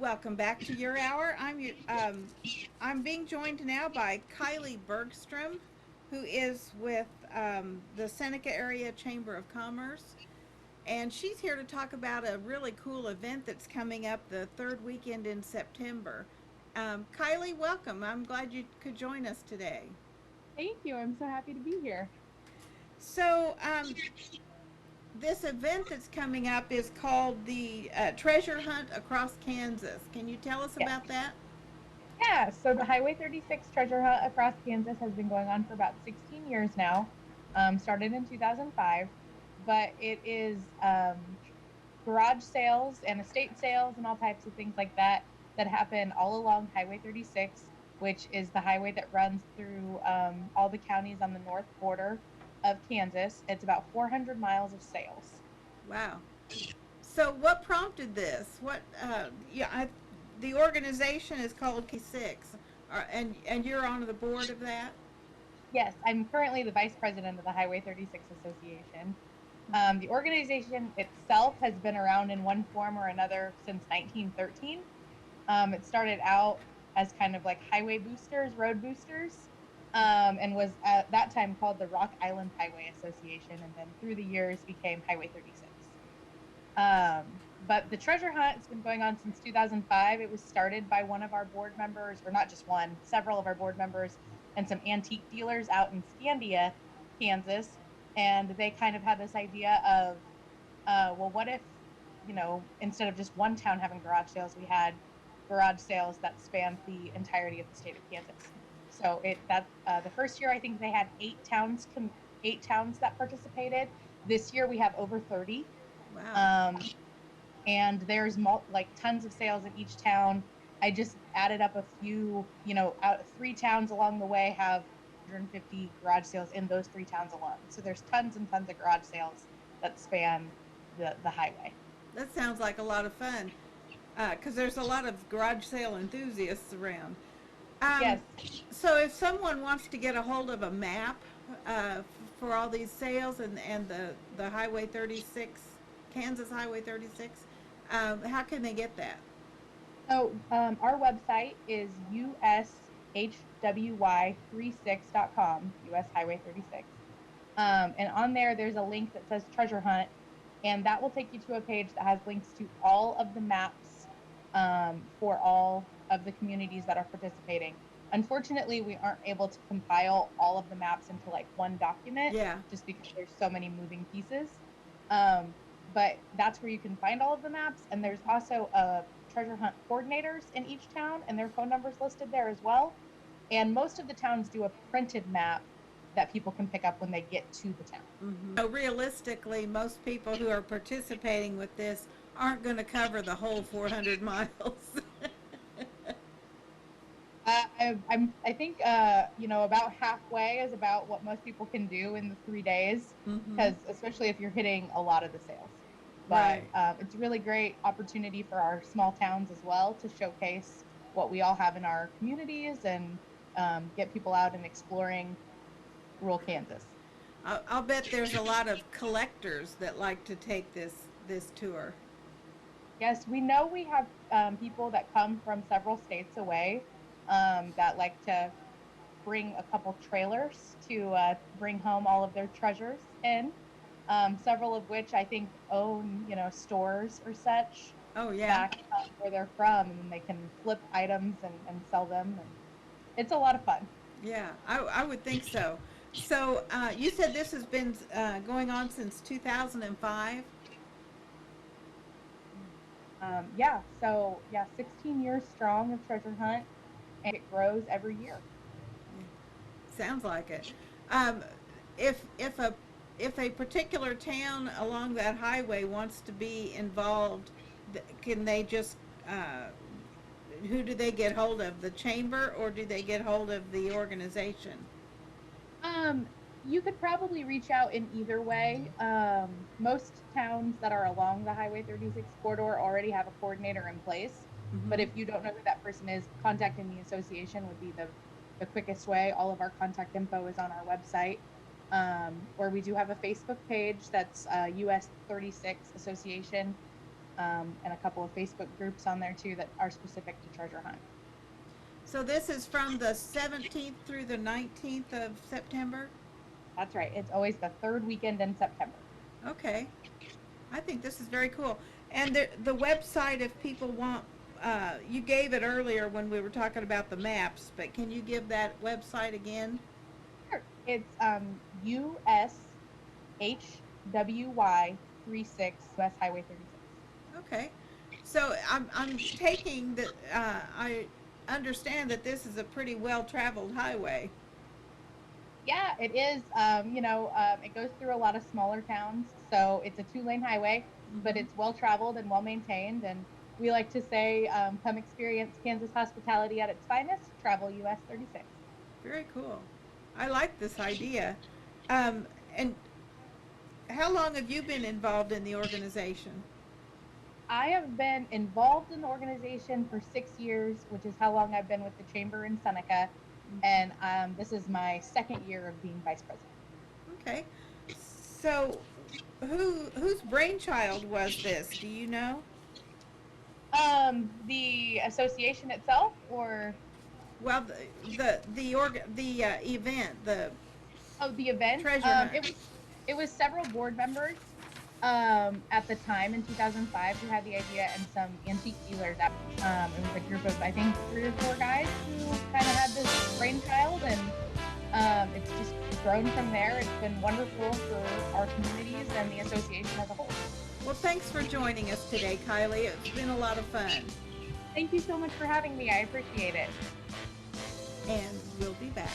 welcome back to your hour. I'm being joined now by Kylee Bergstrom, who is with the Seneca Area Chamber of Commerce, and she's here to talk about a really cool event that's coming up the third weekend in September. Kylie, welcome. I'm glad you could join us today. Thank you. I'm so happy to be here. So, this event that's coming up is called the Treasure Hunt Across Kansas. Can you tell us Yes. about that? Yeah. So the Highway 36 treasure hunt across Kansas has been going on for about 16 years now. Started in 2005, but it is garage sales and estate sales and all types of things like that that happen all along Highway 36, which is the highway that runs through all the counties on the north border of Kansas. It's about 400 miles of sales. Wow. So, what prompted this? The organization is called K6, and you're on the board of that. Yes, I'm currently the vice president of the Highway 36 Association. The organization itself has been around in one form or another since 1913. It started out as kind of like highway boosters, road boosters, and was at that time called the Rock Island Highway Association, and then through the years became Highway 36. But the treasure hunt has been going on since 2005. It was started by one of our board members, or not just one, several of our board members, and some antique dealers out in Scandia, Kansas. And they kind of had this idea of, well, what if, instead of just one town having garage sales, we had garage sales that spanned the entirety of the state of Kansas. So the first year I think they had 8 towns that participated. This year we have over 30. Wow. Um, and there's like tons of sales in each town. I just added up a few, out 3 towns along the way have 150 garage sales in those 3 towns alone. So there's tons and tons of garage sales that span the highway. That sounds like a lot of fun because there's a lot of garage sale enthusiasts around. Um, Yes. so, if someone wants to get a hold of a map for all these sales and the Highway 36, Kansas Highway 36, how can they get that? So our website is ushwy36.com, US Highway 36. And on there, there's a link that says treasure hunt, and that will take you to a page that has links to all of the maps for all of the communities that are participating. Unfortunately, we aren't able to compile all of the maps into like one document Yeah. just because there's so many moving pieces. Um, but that's where you can find all of the maps. And there's also a treasure hunt coordinators in each town, and their phone numbers listed there as well. And most of the towns do a printed map that people can pick up when they get to the town. So realistically, most people who are participating with this aren't going to cover the whole 400 miles. I think about halfway is about what most people can do in the 3 days, Mm-hmm. because especially if you're hitting a lot of the sales. But Right. it's a really great opportunity for our small towns as well to showcase what we all have in our communities and get people out and exploring rural Kansas. I'll bet there's a lot of collectors that like to take this tour. Yes, we know we have people that come from several states away that like to bring a couple trailers to bring home all of their treasures in. Several of which I think own, stores or such Oh yeah, back where they're from, and then they can flip items and sell them. And it's a lot of fun. yeah. I would think so. So you said this has been going on since 2005. Yeah, so yeah, 16 years strong of treasure hunt, and it grows every year. Sounds like it. Um, if if a particular town along that highway wants to be involved, can they just who do they get hold of? The chamber or do they get hold of the organization? Um, you could probably reach out in either way. Most towns that are along the Highway 36 corridor already have a coordinator in place. But Mm-hmm. if you don't know who that person is, contacting the association would be the quickest way. All of our contact info is on our website, or we do have a Facebook page that's US 36 Association. and a couple of Facebook groups on there too that are specific to treasure hunt. So this is from the 17th through the 19th of September? That's right. It's always the third weekend in September. Okay. I think this is very cool. And the website, if people want, you gave it earlier when we were talking about the maps, but can you give that website again? Sure. It's USHWY 36 West Highway 36. Okay. So I'm taking that, I understand that this is a pretty well-traveled highway. Yeah, it is. It goes through a lot of smaller towns, so it's a 2-lane highway, but Mhm. it's well traveled and well maintained. And we like to say, come experience Kansas hospitality at its finest. Travel US 36. Very cool. I like this idea. And how long have you been involved in the organization? I have been involved in the organization for 6 years, which is how long I've been with the chamber in Seneca, and this is my second year of being vice president. Okay. So, whose brainchild was this? Do you know? The association itself, or Well, the event, the the event, treasure hunt. it was several board members at the time in 2005 who had the idea, and some antique dealers. It was a group of, I think, 3 or 4 guys who kind of had this brainchild, and it's just grown from there. It's been wonderful for our communities and the association as a whole. Well, thanks for joining us today, Kylie. It's been a lot of fun, Thank you so much for having me. I appreciate it. and we'll be back.